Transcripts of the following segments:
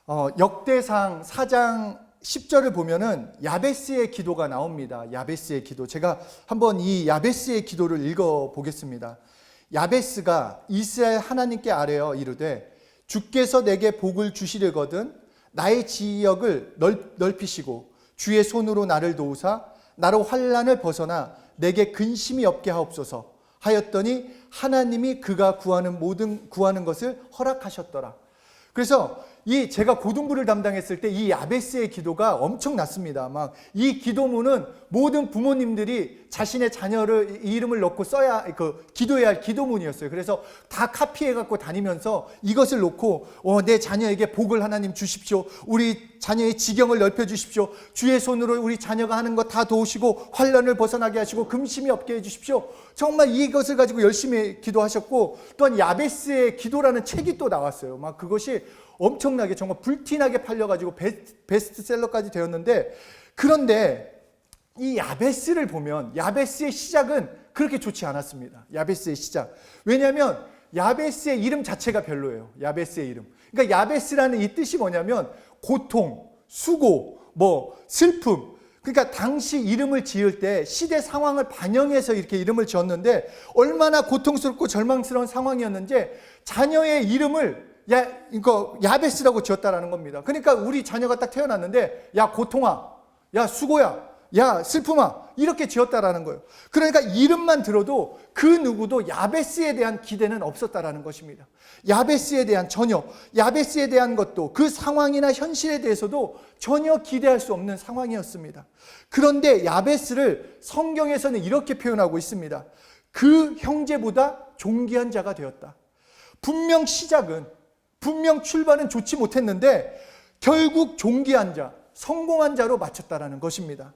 역대상 4장 10절을 보면은 야베스의 기도가 나옵니다. 야베스의 기도. 제가 한번 이 야베스의 기도를 읽어 보겠습니다. 야베스가 이스라엘 하나님께 아뢰어 이르되 주께서 내게 복을 주시려거든 나의 지역을 넓히시고 주의 손으로 나를 도우사 나로 환난을 벗어나 내게 근심이 없게 하옵소서 하였더니 하나님이 그가 구하는 것을 허락하셨더라. 그래서 제가 고등부를 담당했을 때 이 야베스의 기도가 엄청났습니다. 막 이 기도문은 모든 부모님들이 자신의 자녀를 이름을 넣고 써야 기도해야 할 기도문이었어요. 그래서 다 카피해 갖고 다니면서 이것을 놓고 내 자녀에게 복을 하나님 주십시오. 우리 자녀의 지경을 넓혀 주십시오. 주의 손으로 우리 자녀가 하는 거 다 도우시고 환난을 벗어나게 하시고 금심이 없게 해 주십시오. 정말 이것을 가지고 열심히 기도하셨고, 또한 야베스의 기도라는 책이 또 나왔어요. 막 그것이 엄청나게 정말 불티나게 팔려가지고 베스트셀러까지 되었는데, 그런데 이 야베스를 보면 야베스의 시작은 그렇게 좋지 않았습니다. 야베스의 시작. 왜냐하면 야베스의 이름 자체가 별로예요. 야베스의 이름. 그러니까 야베스라는 이 뜻이 뭐냐면 고통, 수고, 슬픔. 그러니까 당시 이름을 지을 때 시대 상황을 반영해서 이렇게 이름을 지었는데 얼마나 고통스럽고 절망스러운 상황이었는지 자녀의 이름을 야베스라고 지었다라는 겁니다. 그러니까 우리 자녀가 딱 태어났는데 야 고통아, 야 수고야, 야 슬픔아 이렇게 지었다라는 거예요. 그러니까 이름만 들어도 그 누구도 야베스에 대한 기대는 없었다라는 것입니다. 야베스에 대한 야베스에 대한 것도 그 상황이나 현실에 대해서도 전혀 기대할 수 없는 상황이었습니다. 그런데 야베스를 성경에서는 이렇게 표현하고 있습니다. 그 형제보다 존귀한 자가 되었다. 분명 출발은 좋지 못했는데 결국 존귀한 자, 성공한 자로 마쳤다라는 것입니다.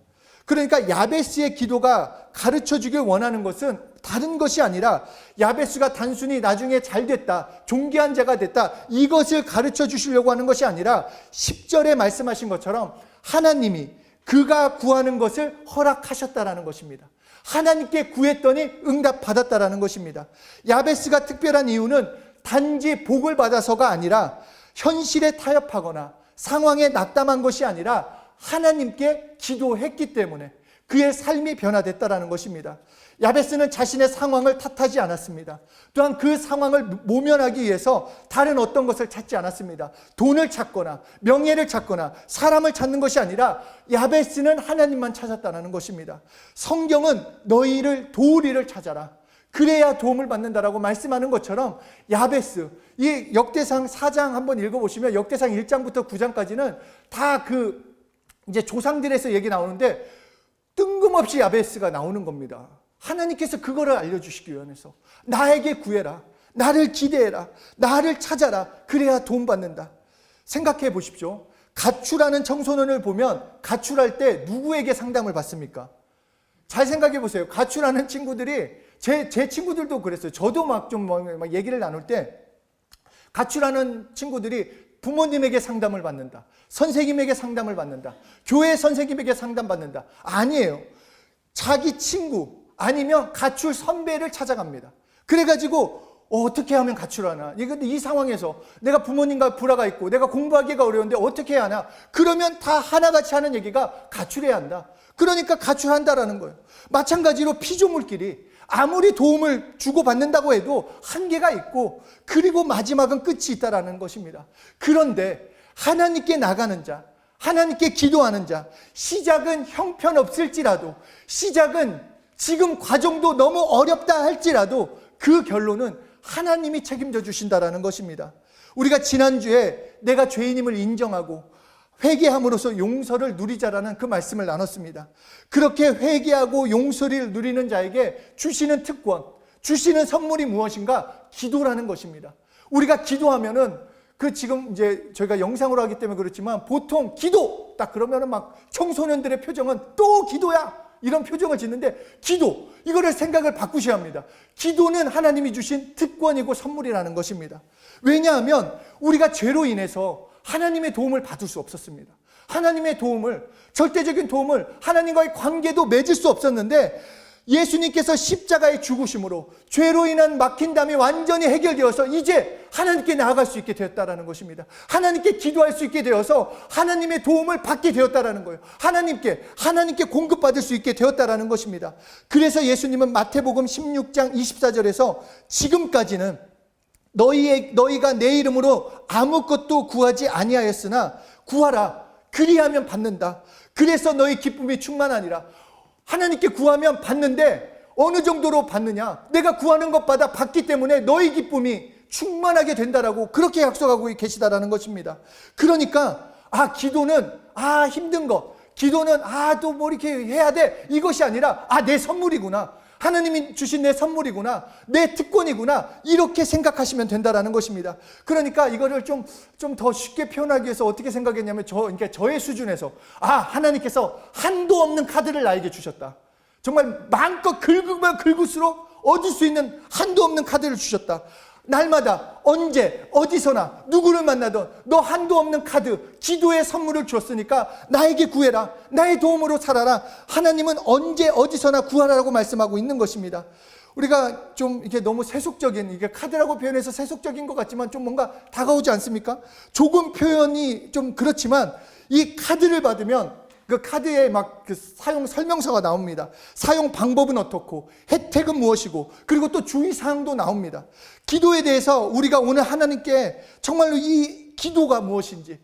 그러니까 야베스의 기도가 가르쳐주길 원하는 것은 다른 것이 아니라 야베스가 단순히 나중에 잘 됐다, 존귀한 자가 됐다 이것을 가르쳐 주시려고 하는 것이 아니라 10절에 말씀하신 것처럼 하나님이 그가 구하는 것을 허락하셨다라는 것입니다. 하나님께 구했더니 응답받았다라는 것입니다. 야베스가 특별한 이유는 단지 복을 받아서가 아니라 현실에 타협하거나 상황에 낙담한 것이 아니라 하나님께 기도했기 때문에 그의 삶이 변화됐다라는 것입니다. 야베스는 자신의 상황을 탓하지 않았습니다. 또한 그 상황을 모면하기 위해서 다른 어떤 것을 찾지 않았습니다. 돈을 찾거나 명예를 찾거나 사람을 찾는 것이 아니라 야베스는 하나님만 찾았다는 것입니다. 성경은 너희를 도우리를 찾아라. 그래야 도움을 받는다라고 말씀하는 것처럼 야베스, 이 역대상 4장 한번 읽어보시면 역대상 1장부터 9장까지는 다 이제 조상들에서 얘기 나오는데 뜬금없이 야베스가 나오는 겁니다. 하나님께서 그거를 알려주시기 위해서 나에게 구해라, 나를 기대해라, 나를 찾아라, 그래야 도움받는다. 생각해 보십시오. 가출하는 청소년을 보면 가출할 때 누구에게 상담을 받습니까? 잘 생각해 보세요. 가출하는 친구들이 제 친구들도 그랬어요. 저도 막 얘기를 나눌 때 가출하는 친구들이 부모님에게 상담을 받는다, 선생님에게 상담을 받는다, 교회 선생님에게 상담받는다. 아니에요. 자기 친구 아니면 가출 선배를 찾아갑니다. 그래가지고 어떻게 하면 가출하나? 근데 이 상황에서 내가 부모님과 불화가 있고 내가 공부하기가 어려운데 어떻게 해야 하나? 그러면 다 하나같이 하는 얘기가 가출해야 한다. 그러니까 가출한다라는 거예요. 마찬가지로 피조물끼리 아무리 도움을 주고받는다고 해도 한계가 있고 그리고 마지막은 끝이 있다라는 것입니다. 그런데 하나님께 나가는 자, 하나님께 기도하는 자, 시작은 형편없을지라도, 시작은 지금 과정도 너무 어렵다 할지라도 그 결론은 하나님이 책임져 주신다라는 것입니다. 우리가 지난주에 내가 죄인임을 인정하고 회개함으로써 용서를 누리자라는 그 말씀을 나눴습니다. 그렇게 회개하고 용서를 누리는 자에게 주시는 특권, 주시는 선물이 무엇인가? 기도라는 것입니다. 우리가 기도하면은 지금 이제 저희가 영상으로 하기 때문에 그렇지만 보통 기도 딱 그러면은 막 청소년들의 표정은 또 기도야 이런 표정을 짓는데 기도 이거를 생각을 바꾸셔야 합니다. 기도는 하나님이 주신 특권이고 선물이라는 것입니다. 왜냐하면 우리가 죄로 인해서 하나님의 도움을 받을 수 없었습니다. 하나님의 도움을, 절대적인 도움을, 하나님과의 관계도 맺을 수 없었는데 예수님께서 십자가의 죽으심으로 죄로 인한 막힌 담이 완전히 해결되어서 이제 하나님께 나아갈 수 있게 되었다라는 것입니다. 하나님께 기도할 수 있게 되어서 하나님의 도움을 받게 되었다라는 거예요. 하나님께 공급받을 수 있게 되었다라는 것입니다. 그래서 예수님은 마태복음 16장 24절에서 지금까지는 너희가 내 이름으로 아무것도 구하지 아니하였으나 구하라, 그리하면 받는다. 그래서 너희 기쁨이 충만하니라. 하나님께 구하면 받는데 어느 정도로 받느냐? 내가 구하는 것마다 받기 때문에 너희 기쁨이 충만하게 된다라고 그렇게 약속하고 계시다라는 것입니다. 그러니까 기도는 힘든 거, 기도는 또 뭐 이렇게 해야 돼, 이것이 아니라 내 선물이구나, 하나님이 주신 내 선물이구나, 내 특권이구나, 이렇게 생각하시면 된다라는 것입니다. 그러니까 이거를 좀 더 쉽게 표현하기 위해서 어떻게 생각했냐면 그러니까 저의 수준에서 하나님께서 한도 없는 카드를 나에게 주셨다. 정말 마음껏 긁으면 긁을수록 얻을 수 있는 한도 없는 카드를 주셨다. 날마다 언제 어디서나 누구를 만나든 너 한도 없는 카드, 기도의 선물을 주었으니까 나에게 구해라, 나의 도움으로 살아라. 하나님은 언제 어디서나 구하라고 말씀하고 있는 것입니다. 우리가 좀 이게 너무 세속적인, 이게 카드라고 표현해서 세속적인 것 같지만 좀 뭔가 다가오지 않습니까? 조금 표현이 좀 그렇지만 이 카드를 받으면 그 카드에 막 그 사용 설명서가 나옵니다. 사용 방법은 어떻고, 혜택은 무엇이고, 그리고 또 주의사항도 나옵니다. 기도에 대해서 우리가 오늘 하나님께 정말로 이 기도가 무엇인지,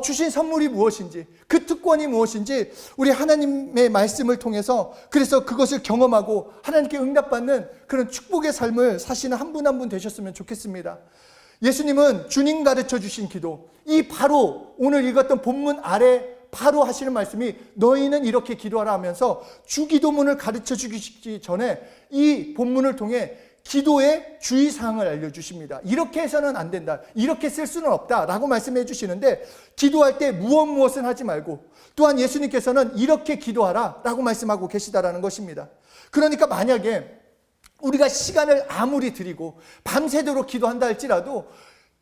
주신 선물이 무엇인지, 그 특권이 무엇인지 우리 하나님의 말씀을 통해서 그래서 그것을 경험하고 하나님께 응답받는 그런 축복의 삶을 사시는 한 분 한 분 되셨으면 좋겠습니다. 예수님은 주님 가르쳐 주신 기도, 이 바로 오늘 읽었던 본문 아래 바로 하시는 말씀이 너희는 이렇게 기도하라 하면서 주기도문을 가르쳐 주기 전에 이 본문을 통해 기도의 주의사항을 알려주십니다. 이렇게 해서는 안 된다, 이렇게 쓸 수는 없다 라고 말씀해 주시는데, 기도할 때 무엇은 하지 말고, 또한 예수님께서는 이렇게 기도하라 라고 말씀하고 계시다라는 것입니다. 그러니까 만약에 우리가 시간을 아무리 들이고 밤새도록 기도한다 할지라도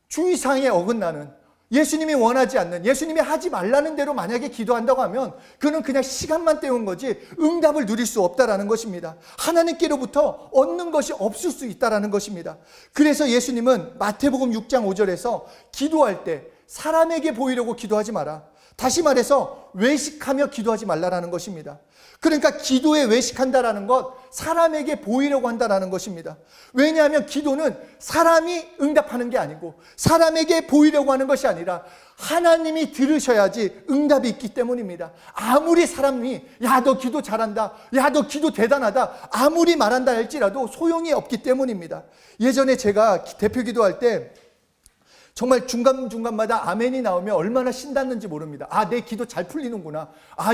주의사항에 어긋나는, 예수님이 원하지 않는, 예수님이 하지 말라는 대로 만약에 기도한다고 하면 그는 그냥 시간만 때운 거지 응답을 누릴 수 없다라는 것입니다. 하나님께로부터 얻는 것이 없을 수 있다라는 것입니다. 그래서 예수님은 마태복음 6장 5절에서 기도할 때 사람에게 보이려고 기도하지 마라, 다시 말해서 외식하며 기도하지 말라라는 것입니다. 그러니까 기도에 외식한다라는 것, 사람에게 보이려고 한다라는 것입니다. 왜냐하면 기도는 사람이 응답하는 게 아니고 사람에게 보이려고 하는 것이 아니라 하나님이 들으셔야지 응답이 있기 때문입니다. 아무리 사람이 너 기도 잘한다, 너 기도 대단하다 아무리 말한다 할지라도 소용이 없기 때문입니다. 예전에 제가 대표 기도할 때 정말 중간중간마다 아멘이 나오면 얼마나 신났는지 모릅니다. 내 기도 잘 풀리는구나,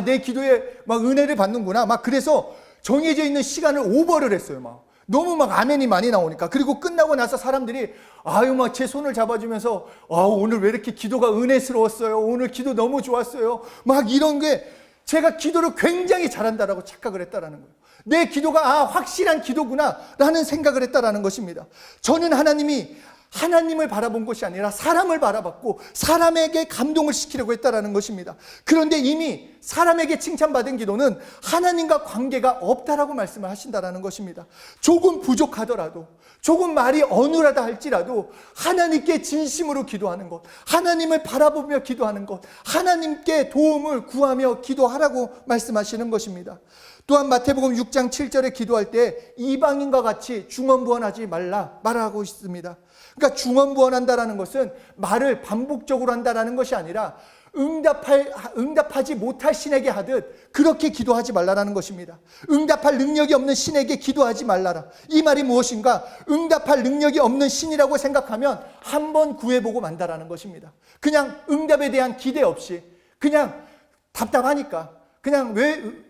내 기도에 막 은혜를 받는구나, 막 그래서 정해져 있는 시간을 오버를 했어요. 너무 아멘이 많이 나오니까. 그리고 끝나고 나서 사람들이 막 제 손을 잡아주면서 오늘 왜 이렇게 기도가 은혜스러웠어요, 오늘 기도 너무 좋았어요, 막 이런 게 제가 기도를 굉장히 잘한다라고 착각을 했다라는 거예요. 내 기도가 확실한 기도구나 라는 생각을 했다라는 것입니다. 저는 하나님을 바라본 것이 아니라 사람을 바라봤고 사람에게 감동을 시키려고 했다라는 것입니다. 그런데 이미 사람에게 칭찬받은 기도는 하나님과 관계가 없다라고 말씀을 하신다라는 것입니다. 조금 부족하더라도, 조금 말이 어눌하다 할지라도 하나님께 진심으로 기도하는 것, 하나님을 바라보며 기도하는 것, 하나님께 도움을 구하며 기도하라고 말씀하시는 것입니다. 또한 마태복음 6장 7절에 기도할 때 이방인과 같이 중언부언하지 말라고 있습니다. 그러니까 중언부언한다라는 것은 말을 반복적으로 한다라는 것이 아니라 응답하지 못할 신에게 하듯 그렇게 기도하지 말라라는 것입니다. 응답할 능력이 없는 신에게 기도하지 말라라. 이 말이 무엇인가? 응답할 능력이 없는 신이라고 생각하면 한번 구해보고 만다라는 것입니다. 그냥 응답에 대한 기대 없이 그냥 답답하니까 그냥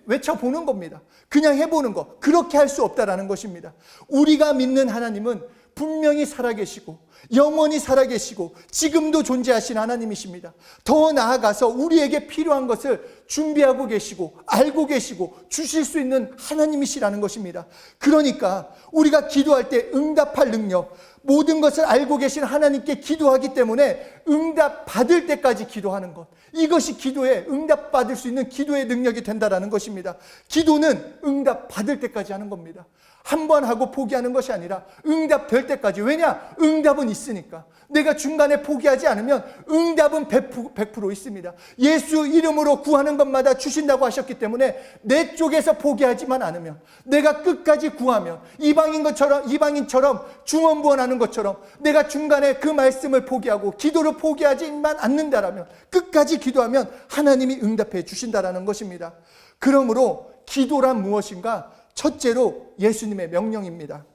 외쳐보는 겁니다. 그냥 해보는 거, 그렇게 할 수 없다라는 것입니다. 우리가 믿는 하나님은 분명히 살아계시고 영원히 살아계시고 지금도 존재하신 하나님이십니다. 더 나아가서 우리에게 필요한 것을 준비하고 계시고 알고 계시고 주실 수 있는 하나님이시라는 것입니다. 그러니까 우리가 기도할 때 응답할 능력, 모든 것을 알고 계신 하나님께 기도하기 때문에 응답 받을 때까지 기도하는 것, 이것이 기도에 응답 받을 수 있는 기도의 능력이 된다라는 것입니다. 기도는 응답 받을 때까지 하는 겁니다. 한 번 하고 포기하는 것이 아니라 응답 될 때까지. 왜냐? 응답은 있으니까. 내가 중간에 포기하지 않으면 응답은 100% 있습니다. 예수 이름으로 구하는 것마다 주신다고 하셨기 때문에 내 쪽에서 포기하지만 않으면, 내가 끝까지 구하면, 이방인처럼 중언부언하는 것처럼 내가 중간에 그 말씀을 포기하고 기도를 포기하지만 않는다라면, 끝까지 기도하면 하나님이 응답해 주신다라는 것입니다. 그러므로 기도란 무엇인가? 첫째로 예수님의 명령입니다.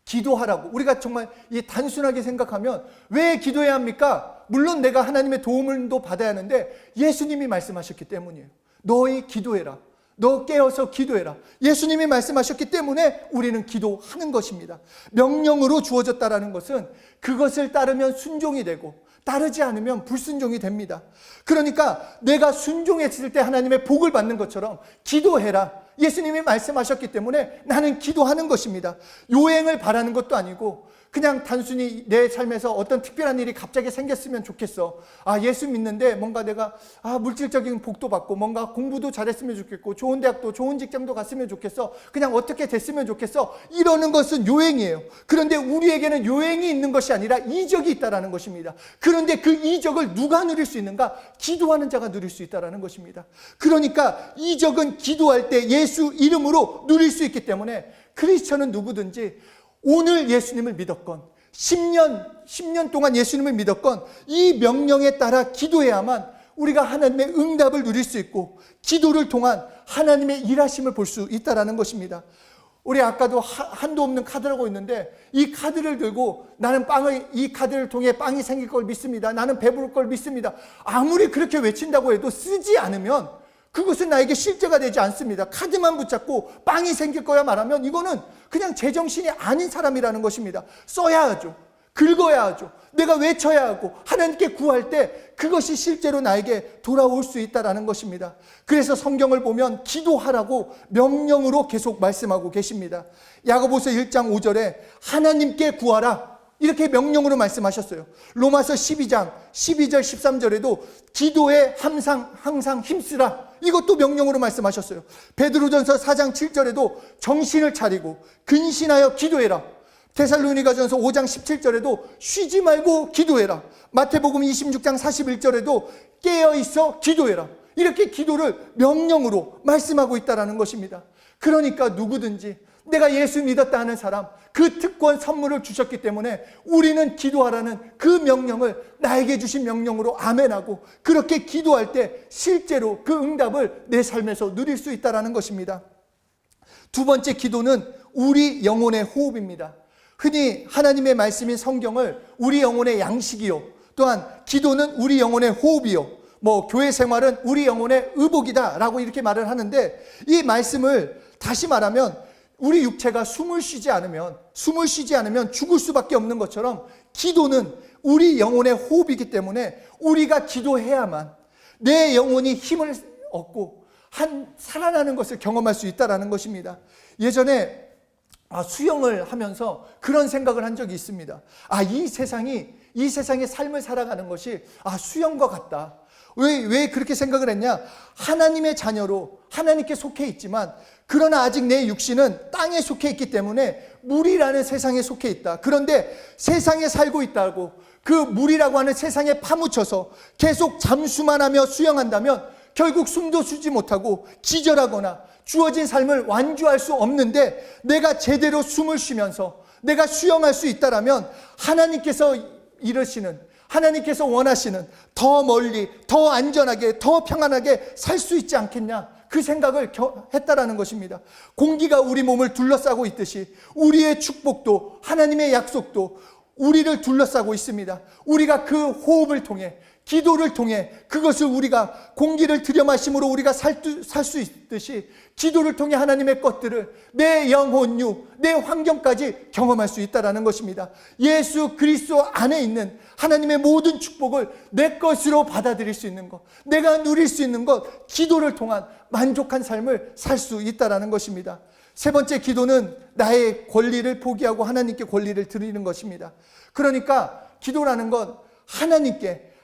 기도하라고. 우리가 정말 단순하게 생각하면 왜 기도해야 합니까? 물론 내가 하나님의 도움을도 받아야 하는데 예수님이 말씀하셨기 때문이에요. 너희 기도해라. 너 깨어서 기도해라. 예수님이 말씀하셨기 때문에 우리는 기도하는 것입니다. 명령으로 주어졌다라는 것은 그것을 따르면 순종이 되고 따르지 않으면 불순종이 됩니다. 그러니까 내가 순종했을 때 하나님의 복을 받는 것처럼 기도해라. 예수님이 말씀하셨기 때문에 나는 기도하는 것입니다. 요행을 바라는 것도 아니고 그냥 단순히 내 삶에서 어떤 특별한 일이 갑자기 생겼으면 좋겠어. 예수 믿는데 뭔가 내가 물질적인 복도 받고 뭔가 공부도 잘했으면 좋겠고 좋은 대학도 좋은 직장도 갔으면 좋겠어. 그냥 어떻게 됐으면 좋겠어. 이러는 것은 요행이에요. 그런데 우리에게는 요행이 있는 것이 아니라 이적이 있다라는 것입니다. 그런데 그 이적을 누가 누릴 수 있는가? 기도하는 자가 누릴 수 있다라는 것입니다. 그러니까 이적은 기도할 때 예수 이름으로 누릴 수 있기 때문에 크리스천은 누구든지 오늘 예수님을 믿었건 10년 동안 예수님을 믿었건 이 명령에 따라 기도해야만 우리가 하나님의 응답을 누릴 수 있고 기도를 통한 하나님의 일하심을 볼 수 있다는 것입니다. 우리 아까도 한도 없는 카드라고 있는데 이 카드를 들고 나는 이 카드를 통해 빵이 생길 걸 믿습니다. 나는 배부를 걸 믿습니다. 아무리 그렇게 외친다고 해도 쓰지 않으면 그것은 나에게 실제가 되지 않습니다. 카드만 붙잡고 빵이 생길 거야 말하면 이거는 그냥 제정신이 아닌 사람이라는 것입니다. 써야 하죠. 긁어야 하죠. 내가 외쳐야 하고 하나님께 구할 때 그것이 실제로 나에게 돌아올 수 있다는 것입니다. 그래서 성경을 보면 기도하라고 명령으로 계속 말씀하고 계십니다. 야고보서 1장 5절에 하나님께 구하라 이렇게 명령으로 말씀하셨어요. 로마서 12장 12절 13절에도 기도에 항상 힘쓰라 이것도 명령으로 말씀하셨어요. 베드로전서 4장 7절에도 정신을 차리고 근신하여 기도해라. 데살로니가전서 5장 17절에도 쉬지 말고 기도해라. 마태복음 26장 41절에도 깨어있어 기도해라. 이렇게 기도를 명령으로 말씀하고 있다는 것입니다. 그러니까 누구든지 내가 예수 믿었다 하는 사람 그 특권 선물을 주셨기 때문에 우리는 기도하라는 그 명령을 나에게 주신 명령으로 아멘하고 그렇게 기도할 때 실제로 그 응답을 내 삶에서 누릴 수 있다는 것입니다. 두 번째 기도는 우리 영혼의 호흡입니다. 흔히 하나님의 말씀인 성경을 우리 영혼의 양식이요 또한 기도는 우리 영혼의 호흡이요 교회 생활은 우리 영혼의 의복이다 라고 이렇게 말을 하는데 이 말씀을 다시 말하면 우리 육체가 숨을 쉬지 않으면 죽을 수밖에 없는 것처럼 기도는 우리 영혼의 호흡이기 때문에 우리가 기도해야만 내 영혼이 힘을 얻고 살아나는 것을 경험할 수 있다는 것입니다. 예전에 수영을 하면서 그런 생각을 한 적이 있습니다. 이 세상의 삶을 살아가는 것이 수영과 같다. 왜 그렇게 생각을 했냐? 하나님의 자녀로 하나님께 속해 있지만 그러나 아직 내 육신은 땅에 속해 있기 때문에 물이라는 세상에 속해 있다. 그런데 세상에 살고 있다고 그 물이라고 하는 세상에 파묻혀서 계속 잠수만 하며 수영한다면 결국 숨도 쉬지 못하고 기절하거나 주어진 삶을 완주할 수 없는데 내가 제대로 숨을 쉬면서 내가 수영할 수 있다라면 하나님께서 하나님께서 원하시는 더 멀리, 더 안전하게, 더 평안하게 살 수 있지 않겠냐? 그 생각을 했다라는 것입니다. 공기가 우리 몸을 둘러싸고 있듯이 우리의 축복도 하나님의 약속도 우리를 둘러싸고 있습니다. 우리가 그 호흡을 통해, 기도를 통해 그것을 우리가 공기를 들여 마심으로 우리가 살 수 있듯이 기도를 통해 하나님의 것들을 내 영혼유, 내 환경까지 경험할 수 있다는 것입니다. 예수 그리스도 안에 있는 하나님의 모든 축복을 내 것으로 받아들일 수 있는 것, 내가 누릴 수 있는 것, 기도를 통한 만족한 삶을 살 수 있다는 것입니다. 세 번째 기도는 나의 권리를 포기하고 하나님께 권리를 드리는 것입니다. 그러니까 기도라는 건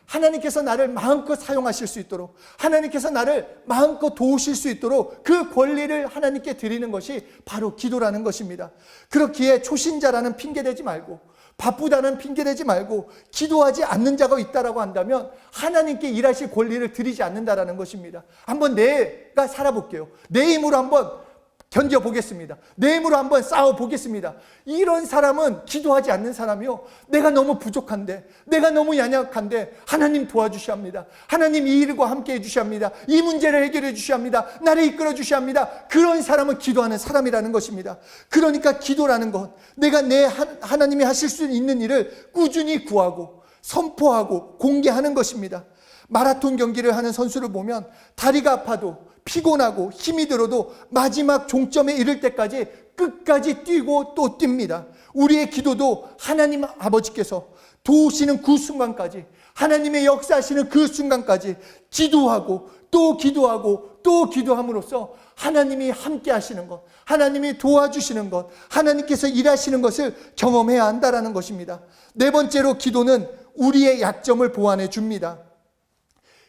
하나님께서 나를 마음껏 사용하실 수 있도록, 하나님께서 나를 마음껏 도우실 수 있도록 그 권리를 하나님께 드리는 것이 바로 기도라는 것입니다. 그렇기에 초신자라는 핑계대지 말고, 바쁘다는 핑계대지 말고, 기도하지 않는 자가 있다라고 한다면 하나님께 일하실 권리를 드리지 않는다라는 것입니다. 한번 내가 살아볼게요. 내 힘으로 한번 견뎌보겠습니다. 내 힘으로 한번 싸워보겠습니다. 이런 사람은 기도하지 않는 사람이요, 내가 너무 부족한데, 내가 너무 연약한데 하나님 도와주셔야 합니다. 하나님 이 일과 함께 해주셔야 합니다. 이 문제를 해결해 주셔야 합니다. 나를 이끌어 주셔야 합니다. 그런 사람은 기도하는 사람이라는 것입니다. 그러니까 기도라는 것, 내가 하나님이 하실 수 있는 일을 꾸준히 구하고 선포하고 공개하는 것입니다. 마라톤 경기를 하는 선수를 보면 다리가 아파도, 피곤하고 힘이 들어도 마지막 종점에 이를 때까지 끝까지 뛰고 또 뜁니다. 우리의 기도도 하나님 아버지께서 도우시는 그 순간까지, 하나님의 역사하시는 그 순간까지 기도하고 또 기도하고 또 기도함으로써 하나님이 함께 하시는 것, 하나님이 도와주시는 것, 하나님께서 일하시는 것을 경험해야 한다는 것입니다. 네 번째로 기도는 우리의 약점을 보완해 줍니다.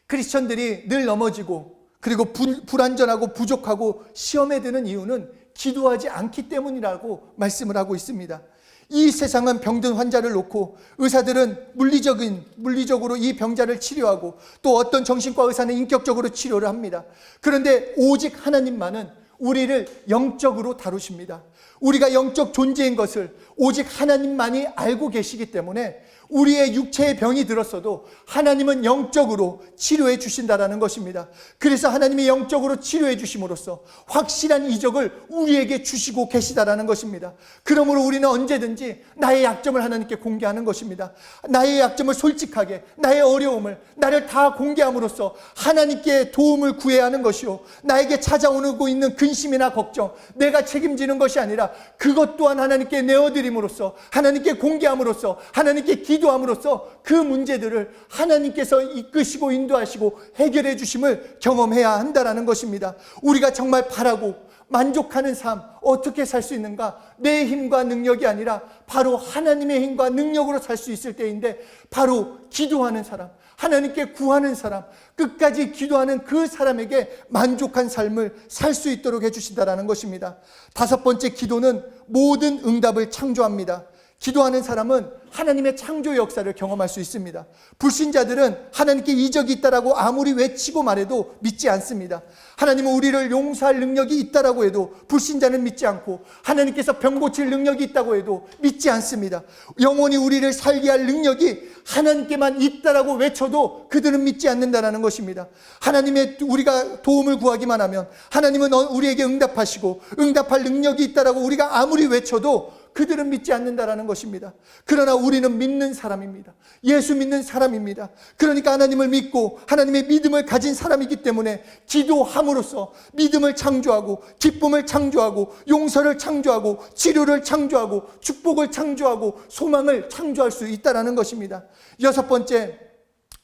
크리스천들이 늘 넘어지고 그리고 불완전하고 부족하고 시험에 드는 이유는 기도하지 않기 때문이라고 말씀을 하고 있습니다. 이 세상은 병든 환자를 놓고 의사들은 물리적으로 이 병자를 치료하고 또 어떤 정신과 의사는 인격적으로 치료를 합니다. 그런데 오직 하나님만은 우리를 영적으로 다루십니다. 우리가 영적 존재인 것을 오직 하나님만이 알고 계시기 때문에 우리의 육체의 병이 들었어도 하나님은 영적으로 치료해 주신다는 것입니다. 그래서 하나님이 영적으로 치료해 주심으로써 확실한 이적을 우리에게 주시고 계시다는 것입니다. 그러므로 우리는 언제든지 나의 약점을 하나님께 공개하는 것입니다. 나의 약점을 솔직하게, 나의 어려움을, 나를 다 공개함으로써 하나님께 도움을 구해야 하는 것이요, 나에게 찾아오고 있는 근심이나 걱정, 내가 책임지는 것이 아니라 그것 또한 하나님께 내어드림으로써, 하나님께 공개함으로써, 하나님께 기도함으로써 그 문제들을 하나님께서 이끄시고 인도하시고 해결해 주심을 경험해야 한다는 것입니다. 우리가 정말 바라고 만족하는 삶 어떻게 살 수 있는가? 내 힘과 능력이 아니라 바로 하나님의 힘과 능력으로 살 수 있을 때인데, 바로 기도하는 사람, 하나님께 구하는 사람, 끝까지 기도하는 그 사람에게 만족한 삶을 살 수 있도록 해주신다는 것입니다. 다섯 번째, 기도는 모든 응답을 창조합니다. 기도하는 사람은 하나님의 창조 역사를 경험할 수 있습니다. 불신자들은 하나님께 이적이 있다라고 아무리 외치고 말해도 믿지 않습니다. 하나님은 우리를 용서할 능력이 있다라고 해도 불신자는 믿지 않고, 하나님께서 병 고칠 능력이 있다고 해도 믿지 않습니다. 영원히 우리를 살게 할 능력이 하나님께만 있다라고 외쳐도 그들은 믿지 않는다는 것입니다. 하나님의 우리가 도움을 구하기만 하면 하나님은 우리에게 응답하시고 응답할 능력이 있다라고 우리가 아무리 외쳐도 그들은 믿지 않는다라는 것입니다. 그러나 우리는 믿는 사람입니다. 예수 믿는 사람입니다. 그러니까 하나님을 믿고 하나님의 믿음을 가진 사람이기 때문에 기도함으로써 믿음을 창조하고 기쁨을 창조하고 용서를 창조하고 치료를 창조하고 축복을 창조하고 소망을 창조할 수 있다는 것입니다. 여섯 번째,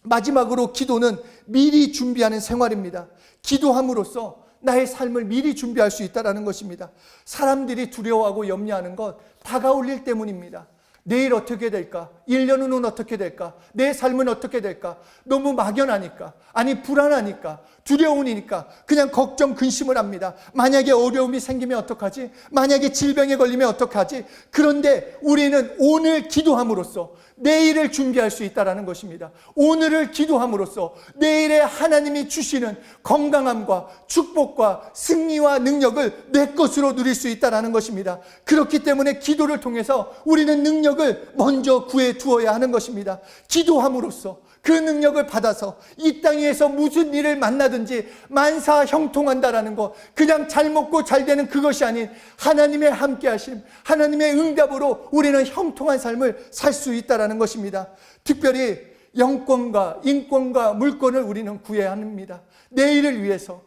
마지막으로 기도는 미리 준비하는 생활입니다. 기도함으로써 나의 삶을 미리 준비할 수 있다는 것입니다. 사람들이 두려워하고 염려하는 것 다가올 일 때문입니다. 내일 어떻게 될까? 1년 후는 어떻게 될까? 내 삶은 어떻게 될까? 너무 막연하니까, 아니 불안하니까, 두려우니까 그냥 걱정, 근심을 합니다. 만약에 어려움이 생기면 어떡하지? 만약에 질병에 걸리면 어떡하지? 그런데 우리는 오늘 기도함으로써 내일을 준비할 수 있다는 것입니다. 오늘을 기도함으로써 내일에 하나님이 주시는 건강함과 축복과 승리와 능력을 내 것으로 누릴 수 있다는 것입니다. 그렇기 때문에 기도를 통해서 우리는 능력을 먼저 구해 두어야 하는 것입니다. 기도함으로써 그 능력을 받아서 이 땅에서 무슨 일을 만나든지 만사 형통한다라는 것, 그냥 잘 먹고 잘 되는 그것이 아닌 하나님의 함께하심, 하나님의 응답으로 우리는 형통한 삶을 살 수 있다라는 것입니다. 특별히 영권과 인권과 물권을 우리는 구해야 합니다. 내일을 위해서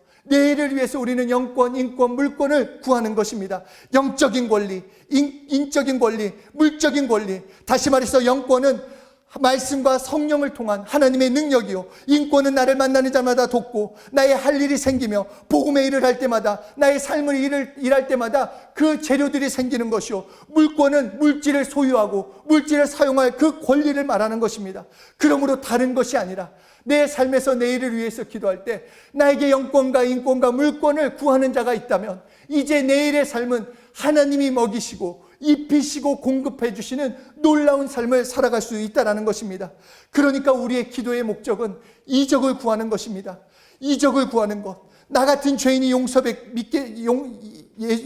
우리는 영권, 인권, 물권을 구하는 것입니다. 영적인 권리, 인적인 권리, 물적인 권리. 다시 말해서 영권은 말씀과 성령을 통한 하나님의 능력이요, 인권은 나를 만나는 자마다 돕고 나의 할 일이 생기며 복음의 일을 할 때마다, 나의 삶을 일할 때마다 그 재료들이 생기는 것이요, 물권은 물질을 소유하고 물질을 사용할 그 권리를 말하는 것입니다. 그러므로 다른 것이 아니라 내 삶에서 내일을 위해서 기도할 때 나에게 영권과 인권과 물권을 구하는 자가 있다면 이제 내일의 삶은 하나님이 먹이시고 입히시고 공급해 주시는 놀라운 삶을 살아갈 수 있다는 것입니다. 그러니까 우리의 기도의 목적은 이적을 구하는 것입니다. 이적을 구하는 것, 나 같은 죄인이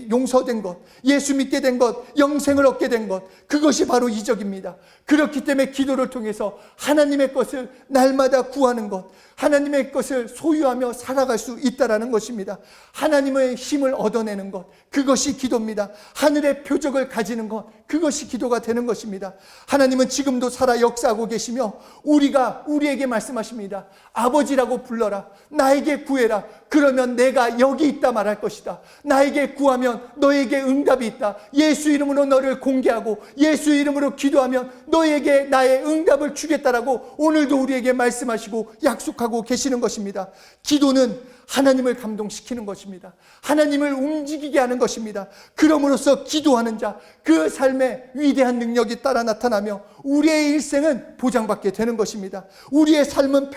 용서된 것, 예수 믿게 된 것, 영생을 얻게 된 것, 그것이 바로 이적입니다. 그렇기 때문에 기도를 통해서 하나님의 것을 날마다 구하는 것, 하나님의 것을 소유하며 살아갈 수 있다는 것입니다. 하나님의 힘을 얻어내는 것, 그것이 기도입니다. 하늘의 표적을 가지는 것, 그것이 기도가 되는 것입니다. 하나님은 지금도 살아 역사하고 계시며 우리에게 말씀하십니다. 아버지라고 불러라, 나에게 구해라, 그러면 내가 여기 있다 말할 것이다. 나에게 구하면 너에게 응답이 있다. 예수 이름으로 너를 공개하고 예수 이름으로 기도하면 너에게 나의 응답을 주겠다라고 오늘도 우리에게 말씀하시고 약속하고 계시는 것입니다. 기도는 하나님을 감동시키는 것입니다. 하나님을 움직이게 하는 것입니다. 그럼으로써 기도하는 자, 그 삶에 위대한 능력이 따라 나타나며 우리의 일생은 보장받게 되는 것입니다. 우리의 삶은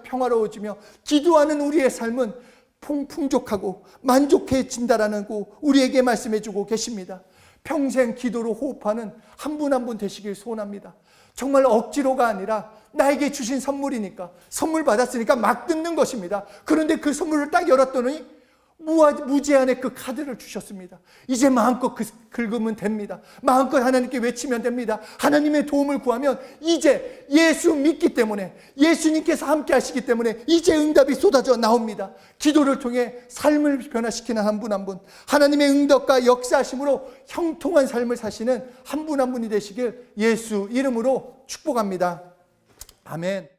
평화로워지며 기도하는 우리의 삶은 풍족하고 만족해진다라는 거 우리에게 말씀해주고 계십니다. 평생 기도로 호흡하는 한 분 한 분 되시길 소원합니다. 정말 억지로가 아니라 나에게 주신 선물이니까, 선물 받았으니까 막 듣는 것입니다. 그런데 그 선물을 딱 열었더니 무제한의 그 카드를 주셨습니다. 이제 마음껏 긁으면 됩니다. 마음껏 하나님께 외치면 됩니다. 하나님의 도움을 구하면 이제 예수 믿기 때문에, 예수님께서 함께 하시기 때문에 이제 응답이 쏟아져 나옵니다. 기도를 통해 삶을 변화시키는 한 분 한 분, 하나님의 응답과 역사하심으로 형통한 삶을 사시는 한 분 한 분이 되시길 예수 이름으로 축복합니다. 아멘.